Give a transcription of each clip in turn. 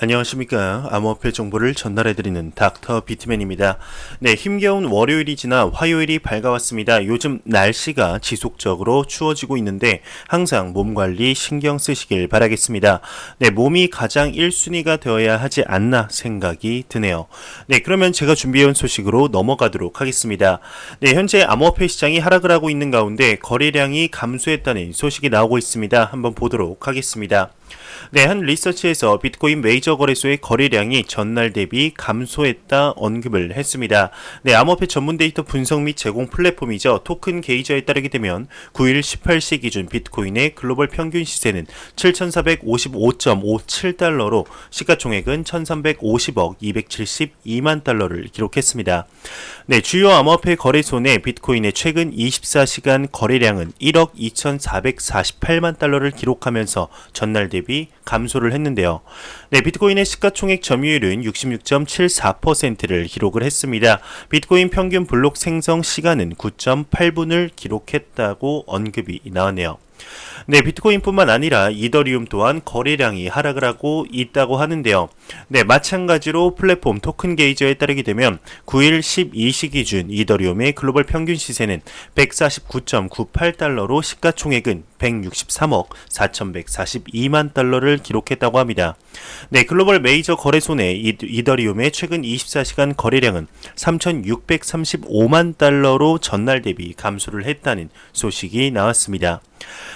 안녕하십니까. 암호화폐 정보를 전달해드리는 닥터 비트맨입니다. 네, 힘겨운 월요일이 지나 화요일이 밝아왔습니다. 요즘 날씨가 지속적으로 추워지고 있는데 항상 몸 관리 신경 쓰시길 바라겠습니다. 네, 몸이 가장 1순위가 되어야 하지 않나 생각이 드네요. 네, 그러면 제가 준비해온 소식으로 넘어가도록 하겠습니다. 네, 현재 암호화폐 시장이 하락을 하고 있는 가운데 거래량이 감소했다는 소식이 나오고 있습니다. 한번 보도록 하겠습니다. 네, 한 리서치에서 비트코인 메이저 거래소의 거래량이 전날 대비 감소했다 언급을 했습니다. 네, 암호화폐 전문 데이터 분석 및 제공 플랫폼이죠. 토큰 게이저에 따르게 되면 9일 18시 기준 비트코인의 글로벌 평균 시세는 7,455.57달러로 시가총액은 1,350억 272만 달러를 기록했습니다. 네, 주요 암호화폐 거래소 내 비트코인의 최근 24시간 거래량은 1억 2,448만 달러를 기록하면서 전날 대비 감소를 했는데요. 네, 비트코인의 시가총액 점유율은 66.74%를 기록을 했습니다. 비트코인 평균 블록 생성 시간은 9.8분을 기록했다고 언급이 나왔네요. 네, 비트코인뿐만 아니라 이더리움 또한 거래량이 하락을 하고 있다고 하는데요. 네, 마찬가지로 플랫폼 토큰 게이저에 따르게 되면 9일 12시 기준 이더리움의 글로벌 평균 시세는 149.98달러로 시가총액은 163억 4,142만 달러를 기록했다고 합니다. 네, 글로벌 메이저 거래소 내 이더리움의 최근 24시간 거래량은 3,635만 달러로 전날 대비 감소를 했다는 소식이 나왔습니다.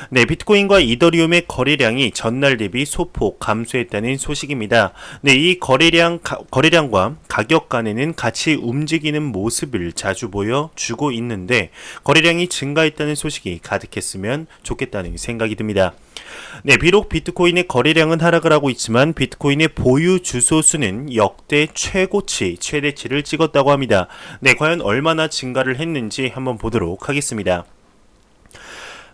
네, 비트코인과 이더리움의 거래량이 전날 대비 소폭 감소했다는 소식입니다. 네, 이 거래량과 가격 간에는 같이 움직이는 모습을 자주 보여주고 있는데 거래량이 증가했다는 소식이 가득했으면 좋겠다는 생각이 듭니다. 네, 비록 비트코인의 거래량은 하락을 하고 있지만 비트코인의 보유 주소 수는 역대 최대치를 찍었다고 합니다. 네, 과연 얼마나 증가를 했는지 한번 보도록 하겠습니다.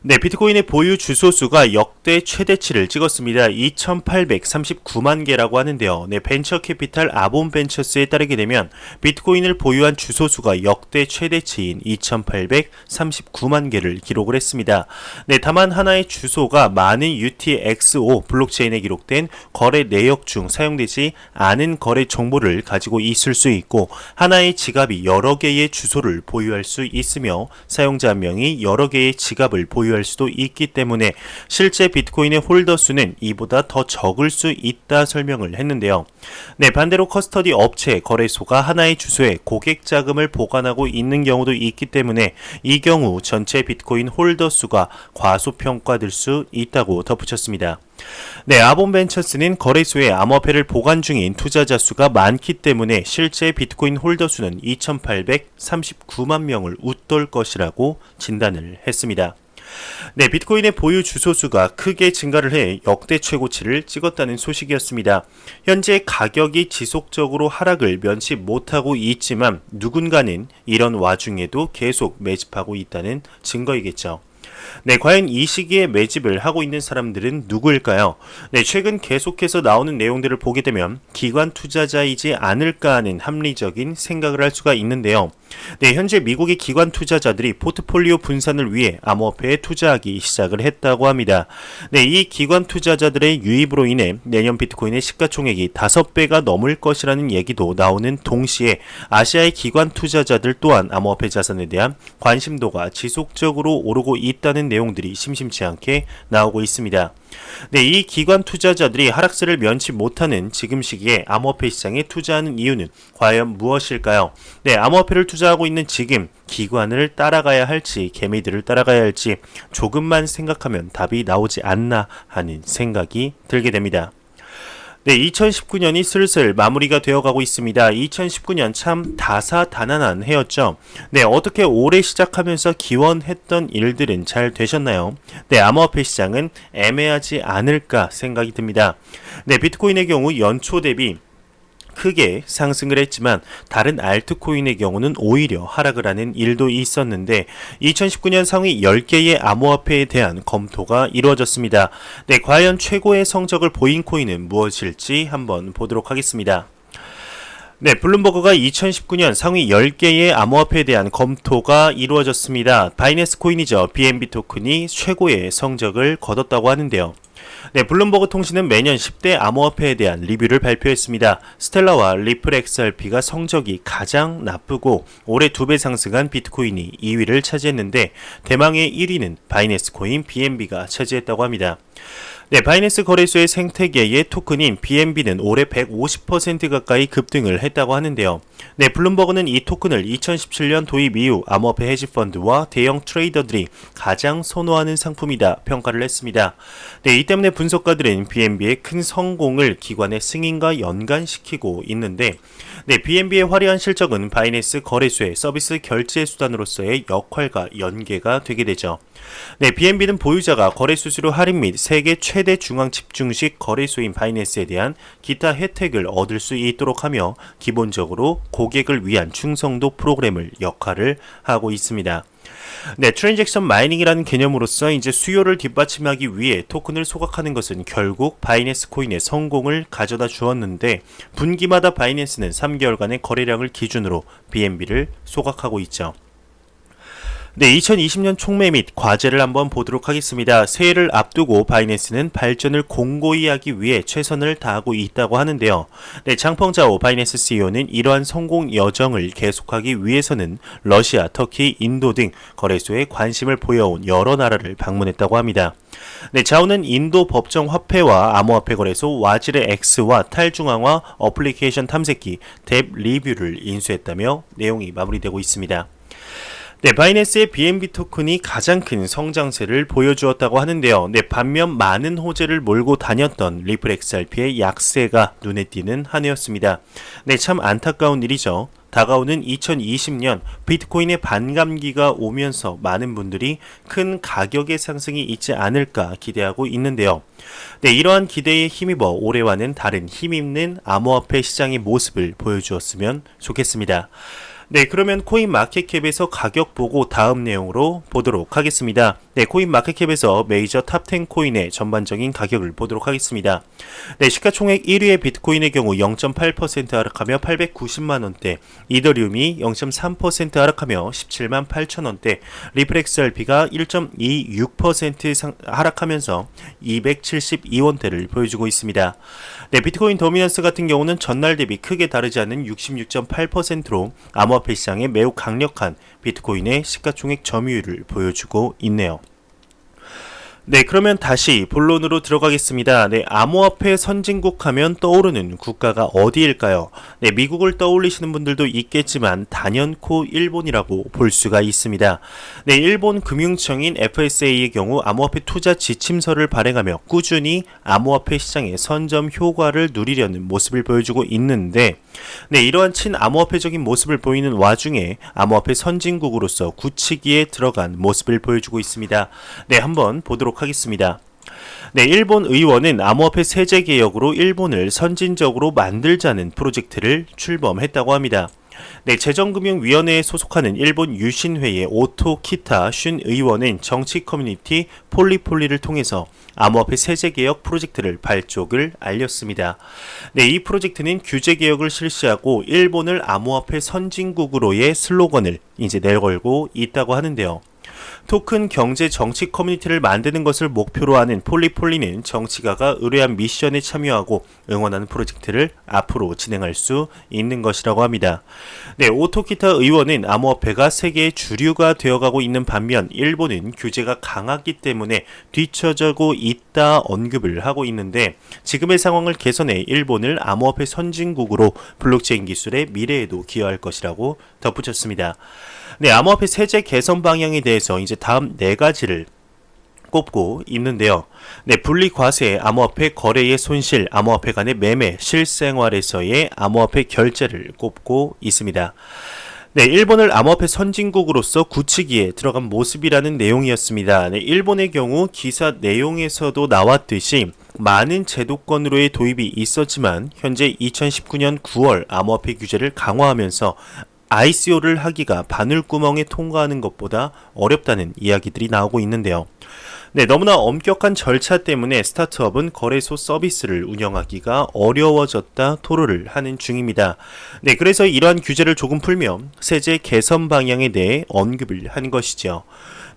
네, 비트코인의 보유 주소수가 역대 최대치를 찍었습니다. 2,839만 개라고 하는데요. 네, 벤처캐피탈 아본벤처스에 따르게 되면 비트코인을 보유한 주소수가 역대 최대치인 2,839만 개를 기록을 했습니다. 네, 다만 하나의 주소가 많은 UTXO 블록체인에 기록된 거래 내역 중 사용되지 않은 거래 정보를 가지고 있을 수 있고 하나의 지갑이 여러 개의 주소를 보유할 수 있으며 사용자 한 명이 여러 개의 지갑을 보유할 수도 있기 때문에 실제 비트코인의 홀더 수는 이보다 더 적을 수 있다 설명을 했는데요. 네, 반대로 커스터디 업체 거래소가 하나의 주소에 고객 자금을 보관하고 있는 경우도 있기 때문에 이 경우 전체 비트코인 홀더 수가 과소평가될 수 있다고 덧붙였습니다. 네, 아본벤처스는 거래소에 암호화폐를 보관 중인 투자자 수가 많기 때문에 실제 비트코인 홀더 수는 2,839만 명을 웃돌 것이라고 진단을 했습니다. 네, 비트코인의 보유 주소수가 크게 증가를 해 역대 최고치를 찍었다는 소식이었습니다. 현재 가격이 지속적으로 하락을 면치 못하고 있지만 누군가는 이런 와중에도 계속 매집하고 있다는 증거이겠죠. 네, 과연 이 시기에 매집을 하고 있는 사람들은 누구일까요? 네, 최근 계속해서 나오는 내용들을 보게 되면 기관 투자자이지 않을까 하는 합리적인 생각을 할 수가 있는데요. 네, 현재 미국의 기관 투자자들이 포트폴리오 분산을 위해 암호화폐에 투자하기 시작을 했다고 합니다. 네, 이 기관 투자자들의 유입으로 인해 내년 비트코인의 시가총액이 5배가 넘을 것이라는 얘기도 나오는 동시에 아시아의 기관 투자자들 또한 암호화폐 자산에 대한 관심도가 지속적으로 오르고 있다는 내용들이 심심치 않게 나오고 있습니다. 네, 이 기관 투자자들이 하락세를 면치 못하는 지금 시기에 암호화폐 시장에 투자하는 이유는 과연 무엇일까요? 네, 암호화폐를 투자하고 있는 지금 기관을 따라가야 할지 개미들을 따라가야 할지 조금만 생각하면 답이 나오지 않나 하는 생각이 들게 됩니다. 네, 2019년이 슬슬 마무리가 되어가고 있습니다. 2019년 참 다사다난한 해였죠. 네, 어떻게 올해 시작하면서 기원했던 일들은 잘 되셨나요? 네, 암호화폐 시장은 애매하지 않을까 생각이 듭니다. 네, 비트코인의 경우 연초 대비 크게 상승을 했지만 다른 알트코인의 경우는 오히려 하락을 하는 일도 있었는데 2019년 상위 10개의 암호화폐에 대한 검토가 이루어졌습니다. 네, 과연 최고의 성적을 보인 코인은 무엇일지 한번 보도록 하겠습니다. 네, 블룸버그가 2019년 상위 10개의 암호화폐에 대한 검토가 이루어졌습니다. 바이낸스 코인이죠. BNB 토큰이 최고의 성적을 거뒀다고 하는데요. 네, 블룸버그 통신은 매년 10대 암호화폐에 대한 리뷰를 발표했습니다. 스텔라와 리플 XRP가 성적이 가장 나쁘고 올해 2배 상승한 비트코인이 2위를 차지했는데 대망의 1위는 바이낸스 코인 BNB가 차지했다고 합니다. 네, 바이낸스 거래소의 생태계의 토큰인 BNB는 올해 150% 가까이 급등을 했다고 하는데요. 네, 블룸버그는 이 토큰을 2017년 도입 이후 암호화폐 헤지펀드와 대형 트레이더들이 가장 선호하는 상품이다 평가를 했습니다. 네, 이 때문에 분석가들은 BNB의 큰 성공을 기관의 승인과 연관시키고 있는데, 네, BNB의 화려한 실적은 바이낸스 거래소의 서비스 결제 수단으로서의 역할과 연계가 되게 되죠. 네, BNB는 보유자가 거래 수수료 할인 및 세계 최대 중앙 집중식 거래소인 바이낸스에 대한 기타 혜택을 얻을 수 있도록 하며 기본적으로 고객을 위한 충성도 프로그램을 역할을 하고 있습니다. 네, 트랜잭션 마이닝이라는 개념으로서 이제 수요를 뒷받침하기 위해 토큰을 소각하는 것은 결국 바이낸스 코인의 성공을 가져다 주었는데, 분기마다 바이낸스는 3개월간의 거래량을 기준으로 BNB를 소각하고 있죠. 네, 2020년 총매 및 과제를 한번 보도록 하겠습니다. 새해를 앞두고 바이낸스는 발전을 공고히 하기 위해 최선을 다하고 있다고 하는데요. 네, 장펑자오 바이낸스 CEO는 이러한 성공 여정을 계속하기 위해서는 러시아, 터키, 인도 등 거래소에 관심을 보여온 여러 나라를 방문했다고 합니다. 네, 자오는 인도 법정 화폐와 암호화폐 거래소 와지르 X와 탈중앙화 어플리케이션 탐색기 뎁 리뷰를 인수했다며 내용이 마무리되고 있습니다. 네, 바이낸스의 BNB 토큰이 가장 큰 성장세를 보여주었다고 하는데요. 네, 반면 많은 호재를 몰고 다녔던 리플 XRP의 약세가 눈에 띄는 한 해였습니다. 네, 참 안타까운 일이죠. 다가오는 2020년 비트코인의 반감기가 오면서 많은 분들이 큰 가격의 상승이 있지 않을까 기대하고 있는데요. 네, 이러한 기대에 힘입어 올해와는 다른 힘있는 암호화폐 시장의 모습을 보여주었으면 좋겠습니다. 네, 그러면 코인 마켓캡에서 가격 보고 다음 내용으로 보도록 하겠습니다. 네, 코인 마켓캡에서 메이저 탑10 코인의 전반적인 가격을 보도록 하겠습니다. 네, 시가총액 1위의 비트코인의 경우 0.8% 하락하며 890만원대, 이더리움이 0.3% 하락하며 17만 8천원대, 리플 XRP가 1.26% 하락하면서 272원대를 보여주고 있습니다. 네, 비트코인 도미넌스 같은 경우는 전날 대비 크게 다르지 않은 66.8%로 암호화폐 시장에 매우 강력한 비트코인의 시가총액 점유율을 보여주고 있네요. 네, 그러면 다시 본론으로 들어가겠습니다. 네, 암호화폐 선진국 하면 떠오르는 국가가 어디일까요? 네, 미국을 떠올리시는 분들도 있겠지만 단연코 일본이라고 볼 수가 있습니다. 네, 일본 금융청인 FSA의 경우 암호화폐 투자 지침서를 발행하며 꾸준히 암호화폐 시장의 선점 효과를 누리려는 모습을 보여주고 있는데, 네, 이러한 친암호화폐적인 모습을 보이는 와중에 암호화폐 선진국으로서 굳히기에 들어간 모습을 보여주고 있습니다. 네, 한번 보도록 하겠습니다. 네, 일본 의원은 암호화폐 세제 개혁으로 일본을 선진적으로 만들자는 프로젝트를 출범했다고 합니다. 네, 재정금융위원회에 소속하는 일본 유신회의 오토 키타 슌 의원은 정치 커뮤니티 폴리폴리를 통해서 암호화폐 세제개혁 프로젝트를 발족을 알렸습니다. 네, 이 프로젝트는 규제개혁을 실시하고 일본을 암호화폐 선진국으로의 슬로건을 이제 내걸고 있다고 하는데요. 토큰 경제 정치 커뮤니티를 만드는 것을 목표로 하는 폴리폴리는 정치가가 의뢰한 미션에 참여하고 응원하는 프로젝트를 앞으로 진행할 수 있는 것이라고 합니다. 네, 오토키타 의원은 암호화폐가 세계의 주류가 되어가고 있는 반면 일본은 규제가 강하기 때문에 뒤처지고 있다 언급을 하고 있는데, 지금의 상황을 개선해 일본을 암호화폐 선진국으로 블록체인 기술의 미래에도 기여할 것이라고 덧붙였습니다. 네, 암호화폐 세제 개선 방향에 대해서 이제 다음 4가지를 꼽고 있는데요. 네, 분리 과세, 암호화폐 거래의 손실, 암호화폐 간의 매매, 실생활에서의 암호화폐 결제를 꼽고 있습니다. 네, 일본을 암호화폐 선진국으로서 굳히기에 들어간 모습이라는 내용이었습니다. 네, 일본의 경우 기사 내용에서도 나왔듯이 많은 제도권으로의 도입이 있었지만 현재 2019년 9월 암호화폐 규제를 강화하면서 ICO를 하기가 바늘구멍에 통과하는 것보다 어렵다는 이야기들이 나오고 있는데요. 네, 너무나 엄격한 절차 때문에 스타트업은 거래소 서비스를 운영하기가 어려워졌다 토로를 하는 중입니다. 네, 그래서 이러한 규제를 조금 풀며 세제 개선 방향에 대해 언급을 한 것이죠.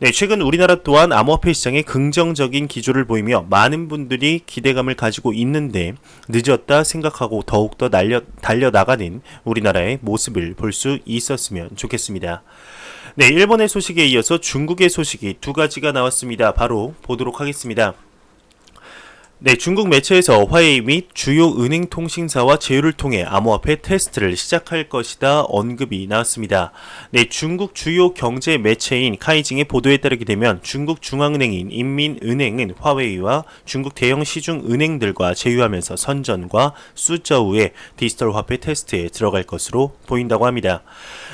네, 최근 우리나라 또한 암호화폐 시장에 긍정적인 기조를 보이며 많은 분들이 기대감을 가지고 있는데 늦었다 생각하고 더욱더 달려나가는 우리나라의 모습을 볼 수 있었으면 좋겠습니다. 네, 일본의 소식에 이어서 중국의 소식이 두 가지가 나왔습니다. 바로 보도록 하겠습니다. 네, 중국 매체에서 화웨이 및 주요 은행 통신사와 제휴를 통해 암호화폐 테스트를 시작할 것이다 언급이 나왔습니다. 네, 중국 주요 경제 매체인 카이징의 보도에 따르게 되면 중국 중앙은행인 인민은행은 화웨이와 중국 대형 시중 은행들과 제휴하면서 선전과 수저우의 디지털 화폐 테스트에 들어갈 것으로 보인다고 합니다.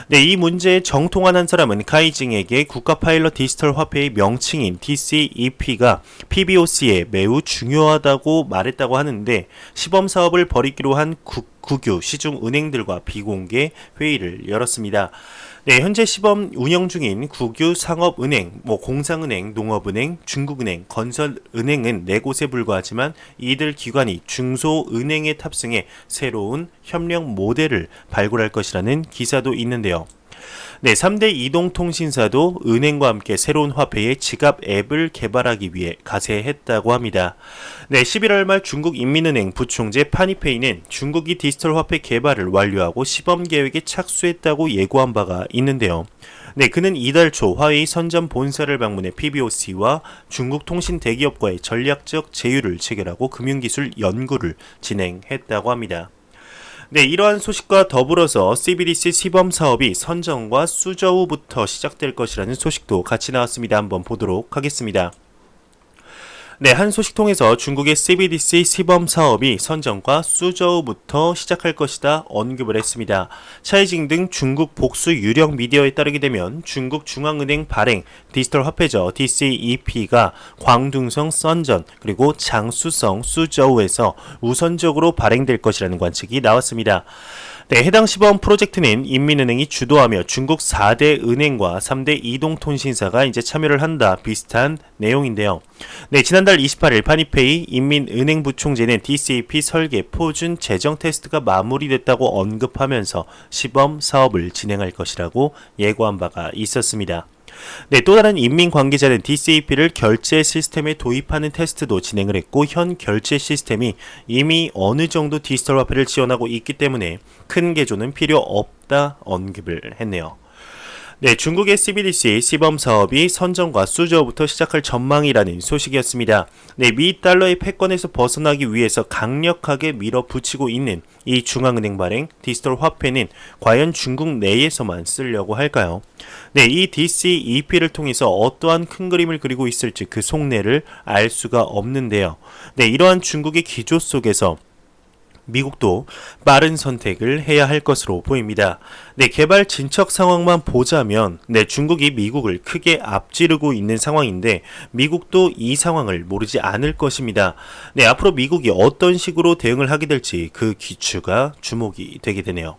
네, 이 문제에 정통한 한 사람은 카이징에게 국가 파일럿 디지털 화폐의 명칭인 DCEP가 PBOC에 매우 중요하다고 말했다고 하는데 시범 사업을 벌이기로 한 국유 시중 은행들과 비공개 회의를 열었습니다. 네, 현재 시범 운영 중인 국유 상업은행, 공상은행, 농업은행, 중국은행, 건설은행은 4곳에 불과하지만 이들 기관이 중소은행에 탑승해 새로운 협력 모델을 발굴할 것이라는 기사도 있는데요. 네, 3대 이동통신사도 은행과 함께 새로운 화폐의 지갑 앱을 개발하기 위해 가세했다고 합니다. 네, 11월 말 중국인민은행 부총재 파니페이는 중국이 디지털 화폐 개발을 완료하고 시범 계획에 착수했다고 예고한 바가 있는데요. 네, 그는 이달 초 화웨이 선전 본사를 방문해 PBOC와 중국 통신 대기업과의 전략적 제휴를 체결하고 금융기술 연구를 진행했다고 합니다. 네, 이러한 소식과 더불어서 CBDC 시범 사업이 선정과 수저우부터 시작될 것이라는 소식도 같이 나왔습니다. 한번 보도록 하겠습니다. 네, 한 소식통에서 중국의 CBDC 시범 사업이 선정과 수저우부터 시작할 것이다 언급을 했습니다. 차이징 등 중국 복수 유력 미디어에 따르게 되면 중국 중앙은행 발행 디지털 화폐죠. DCEP가 광둥성 선전 그리고 장수성 수저우에서 우선적으로 발행될 것이라는 관측이 나왔습니다. 네, 해당 시범 프로젝트는 인민은행이 주도하며 중국 4대 은행과 3대 이동통신사가 이제 참여를 한다 비슷한 내용인데요. 네, 지난달 28일 파니페이 인민은행 부총재는 DCEP 설계 표준 재정 테스트가 마무리됐다고 언급하면서 시범 사업을 진행할 것이라고 예고한 바가 있었습니다. 네, 또 다른 인민 관계자는 DCEP를 결제 시스템에 도입하는 테스트도 진행을 했고 현 결제 시스템이 이미 어느 정도 디지털 화폐를 지원하고 있기 때문에 큰 개조는 필요 없다 언급을 했네요. 네, 중국의 CBDC 시범 사업이 선정과 수저부터 시작할 전망이라는 소식이었습니다. 네, 미 달러의 패권에서 벗어나기 위해서 강력하게 밀어붙이고 있는 이 중앙은행 발행 디지털 화폐는 과연 중국 내에서만 쓰려고 할까요? 네, 이 DCEP를 통해서 어떠한 큰 그림을 그리고 있을지 그 속내를 알 수가 없는데요. 네, 이러한 중국의 기조 속에서 미국도 빠른 선택을 해야 할 것으로 보입니다. 네, 개발 진척 상황만 보자면 중국이 미국을 크게 앞지르고 있는 상황인데 미국도 이 상황을 모르지 않을 것입니다. 네, 앞으로 미국이 어떤 식으로 대응을 하게 될지 그 기추가 주목이 되게 되네요.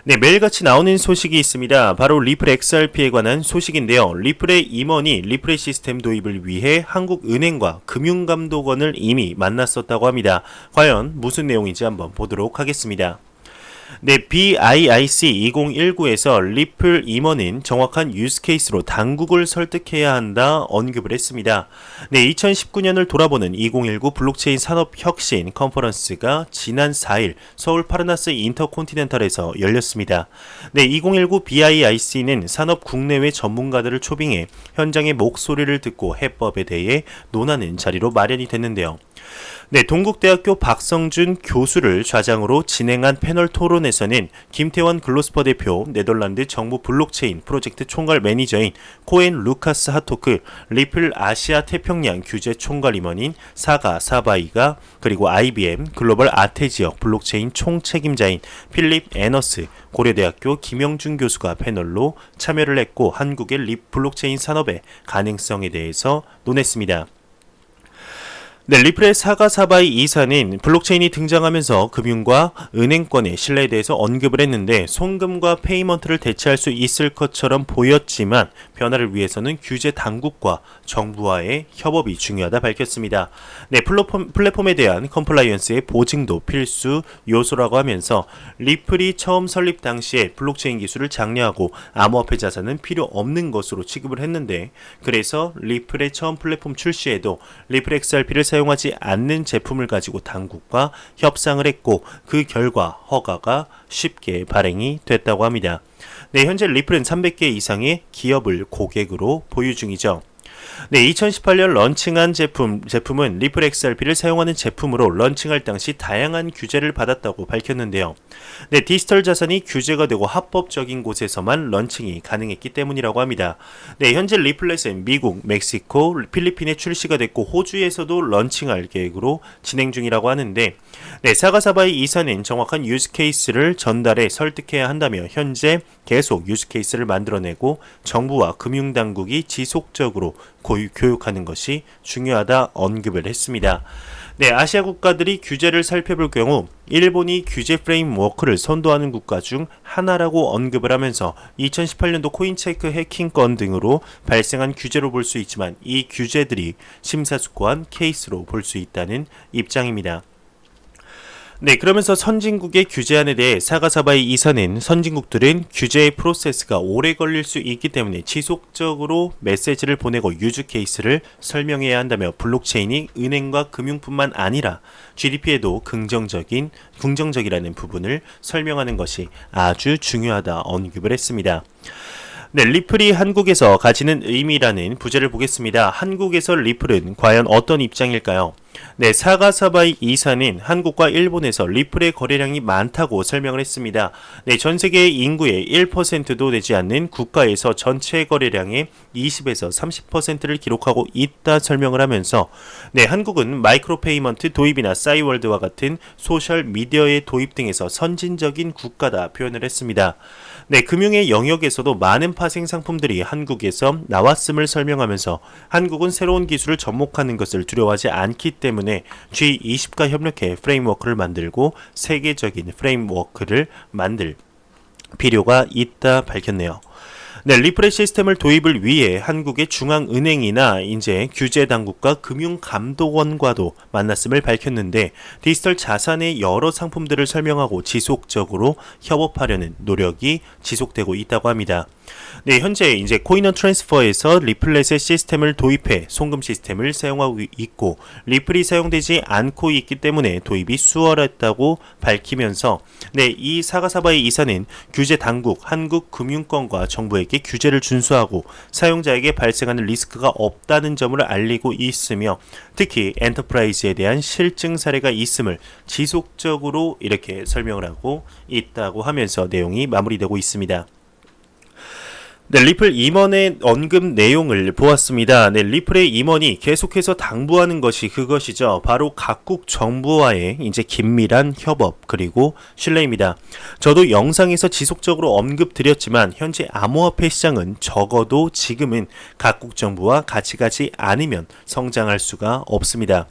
네, 매일같이 나오는 소식이 있습니다. 바로 리플 XRP에 관한 소식인데요. 리플의 임원이 리플의 시스템 도입을 위해 한국은행과 금융감독원을 이미 만났었다고 합니다. 과연 무슨 내용인지 한번 보도록 하겠습니다. 네, BIIC 2019에서 리플 임원은 정확한 유스케이스로 당국을 설득해야 한다 언급을 했습니다. 네, 2019년을 돌아보는 2019 블록체인 산업혁신 컨퍼런스가 지난 4일 서울 파르나스 인터콘티넨탈에서 열렸습니다. 네, 2019 BIIC는 산업 국내외 전문가들을 초빙해 현장의 목소리를 듣고 해법에 대해 논하는 자리로 마련이 됐는데요. 네, 동국대학교 박성준 교수를 좌장으로 진행한 패널 토론에서는 김태원 글로스퍼 대표, 네덜란드 정부 블록체인 프로젝트 총괄 매니저인 코엔 루카스 하토크, 리플 아시아 태평양 규제 총괄 임원인 사가 사바이가, 그리고 IBM 글로벌 아태 지역 블록체인 총책임자인 필립 애너스, 고려대학교 김영준 교수가 패널로 참여를 했고 한국의 블록체인 산업의 가능성에 대해서 논했습니다. 네, 리플의 사가사바이 이사는 블록체인이 등장하면서 금융과 은행권의 신뢰에 대해서 언급을 했는데 송금과 페이먼트를 대체할 수 있을 것처럼 보였지만 변화를 위해서는 규제 당국과 정부와의 협업이 중요하다 밝혔습니다. 네, 플랫폼에 대한 컴플라이언스의 보증도 필수 요소라고 하면서 리플이 처음 설립 당시에 블록체인 기술을 장려하고 암호화폐 자산은 필요 없는 것으로 취급을 했는데 그래서 리플의 처음 플랫폼 출시에도 리플 XRP를 사용하지 않는 제품을 가지고 당국과 협상을 했고 그 결과 허가가 쉽게 발행이 됐다고 합니다. 네, 현재 리플은 300개 이상의 기업을 고객으로 보유 중이죠. 네, 2018년 런칭한 제품은 리플 XRP를 사용하는 제품으로 런칭할 당시 다양한 규제를 받았다고 밝혔는데요. 네, 디지털 자산이 규제가 되고 합법적인 곳에서만 런칭이 가능했기 때문이라고 합니다. 네, 현재 리플렛은 미국, 멕시코, 필리핀에 출시가 됐고 호주에서도 런칭할 계획으로 진행 중이라고 하는데 네, 사가사바이 이사는 정확한 유즈 케이스를 전달해 설득해야 한다며 현재 계속 유즈 케이스를 만들어내고 정부와 금융당국이 지속적으로 교육하는 것이 중요하다 언급을 했습니다. 네, 아시아 국가들이 규제를 살펴볼 경우 일본이 규제 프레임워크를 선도하는 국가 중 하나라고 언급을 하면서 2018년도 코인체크 해킹건 등으로 발생한 규제로 볼 수 있지만 이 규제들이 심사숙고한 케이스로 볼 수 있다는 입장입니다. 네, 그러면서 선진국의 규제안에 대해 사가사바이 이사는 선진국들은 규제의 프로세스가 오래 걸릴 수 있기 때문에 지속적으로 메시지를 보내고 유즈 케이스를 설명해야 한다며 블록체인이 은행과 금융뿐만 아니라 GDP에도 긍정적이라는 부분을 설명하는 것이 아주 중요하다 언급을 했습니다. 네, 리플이 한국에서 가지는 의미라는 부제를 보겠습니다. 한국에서 리플은 과연 어떤 입장일까요? 네, 사가사바이 이사는 한국과 일본에서 리플의 거래량이 많다고 설명을 했습니다. 네, 전 세계의 인구의 1%도 되지 않는 국가에서 전체 거래량의 20에서 30%를 기록하고 있다 설명을 하면서 네, 한국은 마이크로 페이먼트 도입이나 싸이월드와 같은 소셜 미디어의 도입 등에서 선진적인 국가다 표현을 했습니다. 네, 금융의 영역에서도 많은 파생 상품들이 한국에서 나왔음을 설명하면서 한국은 새로운 기술을 접목하는 것을 두려워하지 않기 때문에 G20과 협력해 프레임워크를 만들고 세계적인 프레임워크를 만들 필요가 있다 밝혔네요. 네, 리플의 시스템을 도입을 위해 한국의 중앙은행이나 이제 규제 당국과 금융감독원과도 만났음을 밝혔는데 디지털 자산의 여러 상품들을 설명하고 지속적으로 협업하려는 노력이 지속되고 있다고 합니다. 네, 현재 이제 코인원 트랜스퍼에서 리플렛의 시스템을 도입해 송금 시스템을 사용하고 있고 리플이 사용되지 않고 있기 때문에 도입이 수월했다고 밝히면서 네, 이 사가사바이 이사는 규제 당국, 한국금융권과 정부에게 규제를 준수하고 사용자에게 발생하는 리스크가 없다는 점을 알리고 있으며 특히 엔터프라이즈에 대한 실증 사례가 있음을 지속적으로 이렇게 설명을 하고 있다고 하면서 내용이 마무리되고 있습니다. 네, 리플 임원의 언급 내용을 보았습니다. 네, 리플의 임원이 계속해서 당부하는 것이 그것이죠. 바로 각국 정부와의 이제 긴밀한 협업 그리고 신뢰입니다. 저도 영상에서 지속적으로 언급드렸지만 현재 암호화폐 시장은 적어도 지금은 각국 정부와 같이 가지 않으면 성장할 수가 없습니다.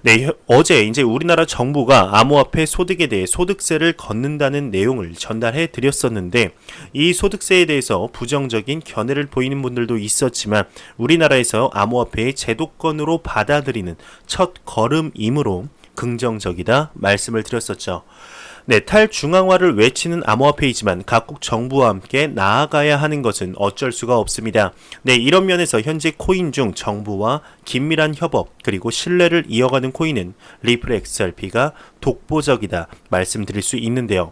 네, 어제 이제 우리나라 정부가 암호화폐 소득에 대해 소득세를 걷는다는 내용을 전달해 드렸었는데 이 소득세에 대해서 부정적인 견해를 보이는 분들도 있었지만 우리나라에서 암호화폐의 제도권으로 받아들이는 첫 걸음이므로 긍정적이다 말씀을 드렸었죠. 네, 탈중앙화를 외치는 암호화폐이지만 각국 정부와 함께 나아가야 하는 것은 어쩔 수가 없습니다. 네, 이런 면에서 현재 코인 중 정부와 긴밀한 협업 그리고 신뢰를 이어가는 코인은 리플 XRP가 독보적이다 말씀드릴 수 있는데요.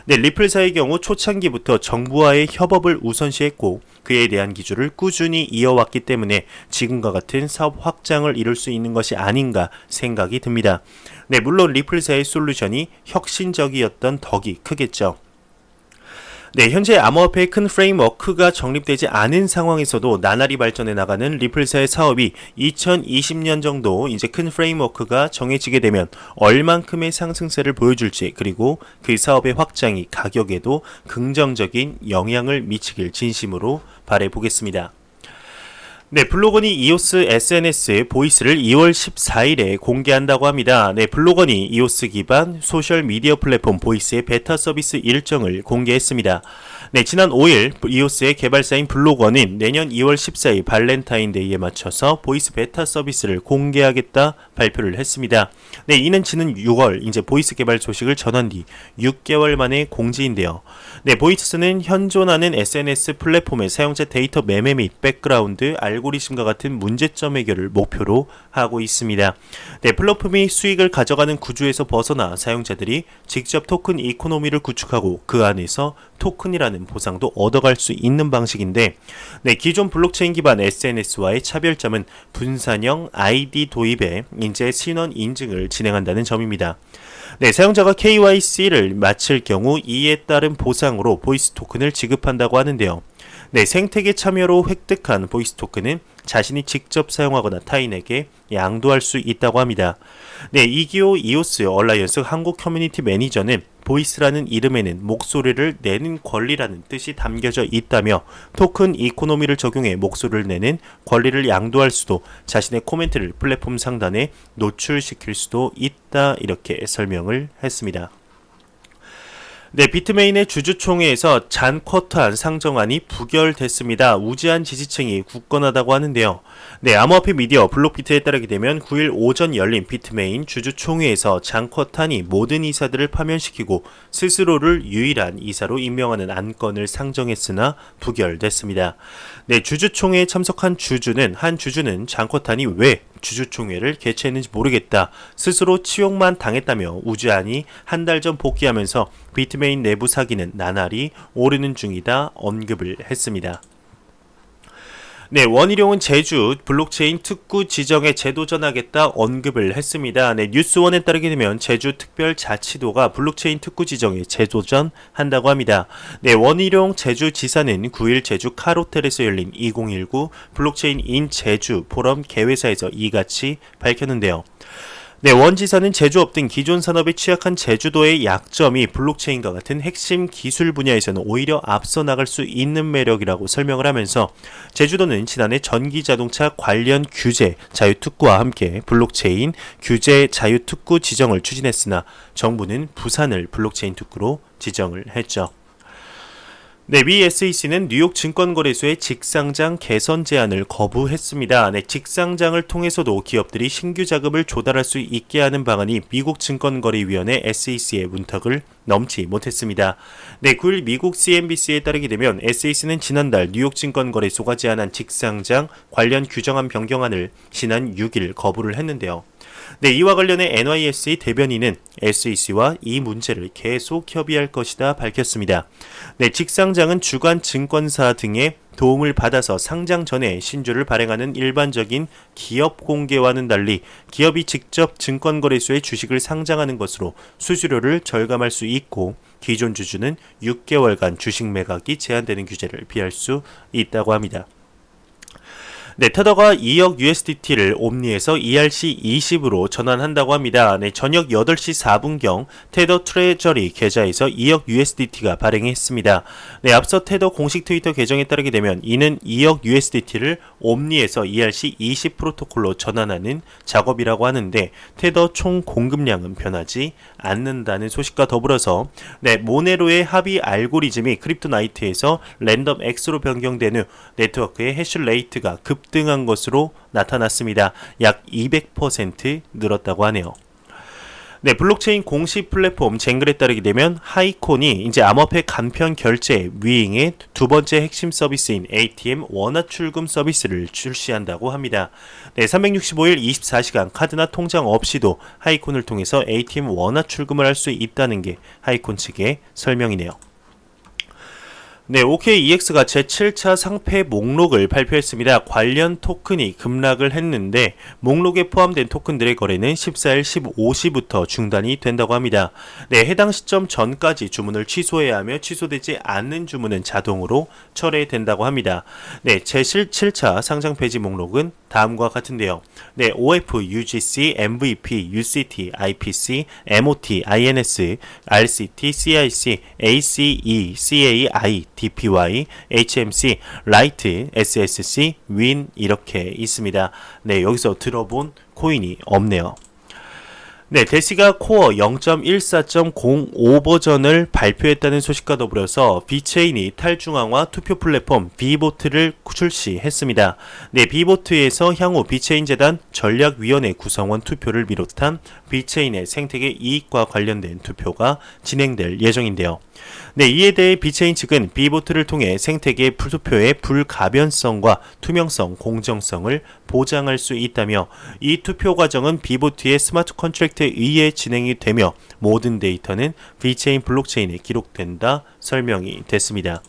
네, 리플사의 경우 초창기부터 정부와의 협업을 우선시했고 그에 대한 기조를 꾸준히 이어왔기 때문에 지금과 같은 사업 확장을 이룰 수 있는 것이 아닌가 생각이 듭니다. 네, 물론 리플사의 솔루션이 혁신적이었던 덕이 크겠죠. 네, 현재 암호화폐의 큰 프레임워크가 정립되지 않은 상황에서도 나날이 발전해 나가는 리플사의 사업이 2020년 정도 이제 큰 프레임워크가 정해지게 되면 얼만큼의 상승세를 보여줄지 그리고 그 사업의 확장이 가격에도 긍정적인 영향을 미치길 진심으로 바라보겠습니다. 네, 블로건이 이오스 SNS 보이스를 2월 14일에 공개한다고 합니다. 네, 블로건이 이오스 기반 소셜 미디어 플랫폼 보이스의 베타 서비스 일정을 공개했습니다. 네, 지난 5일 이오스의 개발사인 블로건은 내년 2월 14일 발렌타인데이에 맞춰서 보이스 베타 서비스를 공개하겠다 발표를 했습니다. 네, 이는 지난 6월 이제 보이스 개발 소식을 전한 뒤 6개월 만에 공지인데요. 네, 보이스는 현존하는 SNS 플랫폼의 사용자 데이터 매매 및 백그라운드, 알고리즘과 같은 문제점 해결을 목표로 하고 있습니다. 네, 플랫폼이 수익을 가져가는 구조에서 벗어나 사용자들이 직접 토큰 이코노미를 구축하고 그 안에서 토큰이라는 보상도 얻어갈 수 있는 방식인데, 네, 기존 블록체인 기반 SNS와의 차별점은 분산형 ID 도입에 인재 신원 인증을 진행한다는 점입니다. 네, 사용자가 KYC를 마칠 경우 이에 따른 보상으로 보이스 토큰을 지급한다고 하는데요. 네, 생태계 참여로 획득한 보이스 토큰은 자신이 직접 사용하거나 타인에게 양도할 수 있다고 합니다. 네, 이기호 이오스 얼라이언스 한국 커뮤니티 매니저는 보이스라는 이름에는 목소리를 내는 권리라는 뜻이 담겨져 있다며 토큰 이코노미를 적용해 목소리를 내는 권리를 양도할 수도 자신의 코멘트를 플랫폼 상단에 노출시킬 수도 있다, 이렇게 설명을 했습니다. 네, 비트메인의 주주총회에서 잔쿼터안 상정안이 부결됐습니다. 우지한 지지층이 굳건하다고 하는데요. 네, 암호화폐 미디어 블록비트에 따르게 되면 9일 오전 열린 비트메인 주주총회에서 잔쿼탄이 모든 이사들을 파면시키고 스스로를 유일한 이사로 임명하는 안건을 상정했으나 부결됐습니다. 네, 주주총회에 참석한 한 주주는 잔쿼탄이 왜 주주총회를 개최했는지 모르겠다, 스스로 치욕만 당했다며 우지한이 한 달 전 복귀하면서 비트메인 내부 사기는 나날이 오르는 중이다 언급을 했습니다. 네, 원희룡은 제주 블록체인 특구 지정에 재도전하겠다 언급을 했습니다. 네, 뉴스원에 따르게 되면 제주 특별자치도가 블록체인 특구 지정에 재도전한다고 합니다. 네, 원희룡 제주지사는 9일 제주 카로텔에서 열린 2019 블록체인 인 제주 포럼 개회사에서 이같이 밝혔는데요. 네, 원 지사는 제조업 등 기존 산업에 취약한 제주도의 약점이 블록체인과 같은 핵심 기술 분야에서는 오히려 앞서 나갈 수 있는 매력이라고 설명을 하면서 제주도는 지난해 전기자동차 관련 규제 자유특구와 함께 블록체인 규제 자유특구 지정을 추진했으나 정부는 부산을 블록체인 특구로 지정을 했죠. 네, 미 SEC는 뉴욕 증권거래소의 직상장 개선 제안을 거부했습니다. 네, 직상장을 통해서도 기업들이 신규 자금을 조달할 수 있게 하는 방안이 미국 증권거래위원회 SEC의 문턱을 넘지 못했습니다. 네, 9일 미국 CNBC에 따르게 되면 SEC는 지난달 뉴욕 증권거래소가 제안한 직상장 관련 규정안 변경안을 지난 6일 거부를 했는데요. 네, 이와 관련해 NYSE 대변인은 SEC와 이 문제를 계속 협의할 것이다 밝혔습니다. 네, 직상장은 주간 증권사 등의 도움을 받아서 상장 전에 신주를 발행하는 일반적인 기업 공개와는 달리 기업이 직접 증권거래소에 주식을 상장하는 것으로 수수료를 절감할 수 있고 기존 주주는 6개월간 주식 매각이 제한되는 규제를 피할 수 있다고 합니다. 네, 테더가 2억 USDT를 옴니에서 ERC20으로 전환한다고 합니다. 네, 저녁 8시 4분경 테더 트레저리 계좌에서 2억 USDT가 발행했습니다. 네, 앞서 테더 공식 트위터 계정에 따르게 되면 이는 2억 USDT를 옴니에서 ERC20 프로토콜로 전환하는 작업이라고 하는데 테더 총 공급량은 변하지 않는다는 소식과 더불어서 네, 모네로의 합의 알고리즘이 크립토나이트에서 랜덤 X로 변경된 후 네트워크의 해시레이트가 급등한 것으로 나타났습니다. 약 200% 늘었다고 하네요. 네, 블록체인 공식 플랫폼 쟁글에 따르게 되면 하이콘이 이제 암호화폐 간편 결제 위잉의 두 번째 핵심 서비스인 ATM 원화 출금 서비스를 출시한다고 합니다. 네, 365일 24시간 카드나 통장 없이도 하이콘을 통해서 ATM 원화 출금을 할 수 있다는 게 하이콘 측의 설명이네요. 네, OKEX가 제7차 상패 목록을 발표했습니다. 관련 토큰이 급락을 했는데 목록에 포함된 토큰들의 거래는 14일 15시부터 중단이 된다고 합니다. 네, 해당 시점 전까지 주문을 취소해야 하며 취소되지 않는 주문은 자동으로 철회된다고 합니다. 네, 제7차 상장 폐지 목록은 다음과 같은데요. 네, OF, UGC, MVP, UCT, IPC, MOT, INS, RCT, CIC, ACE, CAI, DPY, HMC, 라이트, SSC, 윈 이렇게 있습니다. 네, 여기서 들어본 코인이 없네요. 네, 대시가 코어 0.14.05 버전을 발표했다는 소식과 더불어서 비체인이 탈중앙화 투표 플랫폼 비보트를 출시했습니다. 네, 비보트에서 향후 비체인 재단 전략위원회 구성원 투표를 비롯한 비체인의 생태계 이익과 관련된 투표가 진행될 예정인데요. 네, 이에 대해 비체인 측은 비보트를 통해 생태계 투표의 불가변성과 투명성, 공정성을 보장할 수 있다며 이 투표 과정은 비보트의 스마트 컨트랙트에 의해 진행이 되며 모든 데이터는 비체인 블록체인에 기록된다 설명이 됐습니다.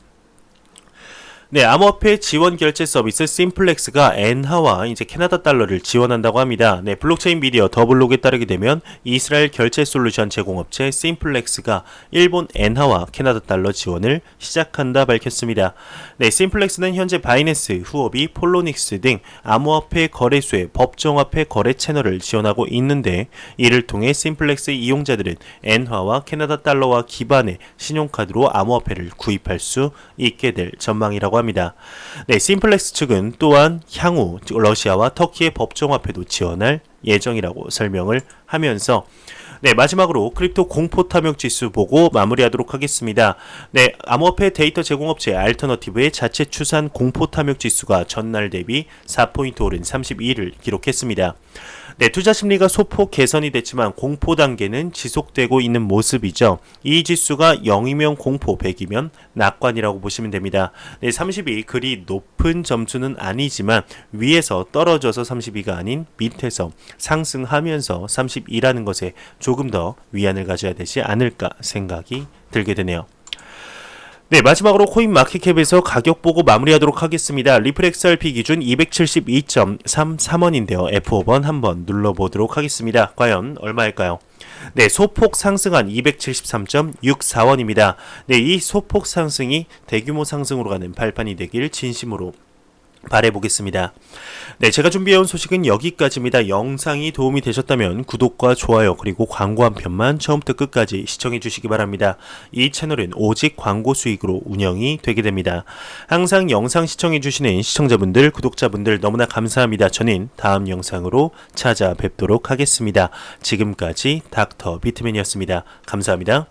네, 암호화폐 지원 결제 서비스 심플렉스가 엔화와 이제 캐나다 달러를 지원한다고 합니다. 네, 블록체인 미디어 더블록에 따르게 되면 이스라엘 결제 솔루션 제공업체 심플렉스가 일본 엔화와 캐나다 달러 지원을 시작한다 밝혔습니다. 네, 심플렉스는 현재 바이낸스, 후오비, 폴로닉스 등 암호화폐 거래소의 법정화폐 거래 채널을 지원하고 있는데 이를 통해 심플렉스 이용자들은 엔화와 캐나다 달러와 기반의 신용카드로 암호화폐를 구입할 수 있게 될 전망이라고 합니다. 네, 심플렉스 측은 또한 향후 러시아와 터키의 법정화폐도 지원할 예정이라고 설명을 하면서 네, 마지막으로 크립토 공포 탐욕 지수 보고 마무리하도록 하겠습니다. 네, 암호화폐 데이터 제공업체 알터너티브의 자체 추산 공포 탐욕 지수가 전날 대비 4포인트 오른 32를 기록했습니다. 네, 투자 심리가 소폭 개선이 됐지만 공포 단계는 지속되고 있는 모습이죠. 이 지수가 0이면 공포, 100이면 낙관이라고 보시면 됩니다. 네, 30이 그리 높은 점수는 아니지만 위에서 떨어져서 32가 아닌 밑에서 상승하면서 32라는 것에 조금 더 위안을 가져야 되지 않을까 생각이 들게 되네요. 네, 마지막으로 코인 마켓캡에서 가격 보고 마무리하도록 하겠습니다. 리플 XRP 기준 272.33원인데요. F5번 한번 눌러보도록 하겠습니다. 과연 얼마일까요? 네, 소폭 상승한 273.64원입니다. 네, 이 소폭 상승이 대규모 상승으로 가는 발판이 되길 진심으로 바라보겠습니다. 네, 제가 준비해온 소식은 여기까지입니다. 영상이 도움이 되셨다면 구독과 좋아요 그리고 광고 한 편만 처음부터 끝까지 시청해 주시기 바랍니다. 이 채널은 오직 광고 수익으로 운영이 되게 됩니다. 항상 영상 시청해 주시는 시청자분들, 구독자분들 너무나 감사합니다. 저는 다음 영상으로 찾아뵙도록 하겠습니다. 지금까지 닥터 비트맨이었습니다. 감사합니다.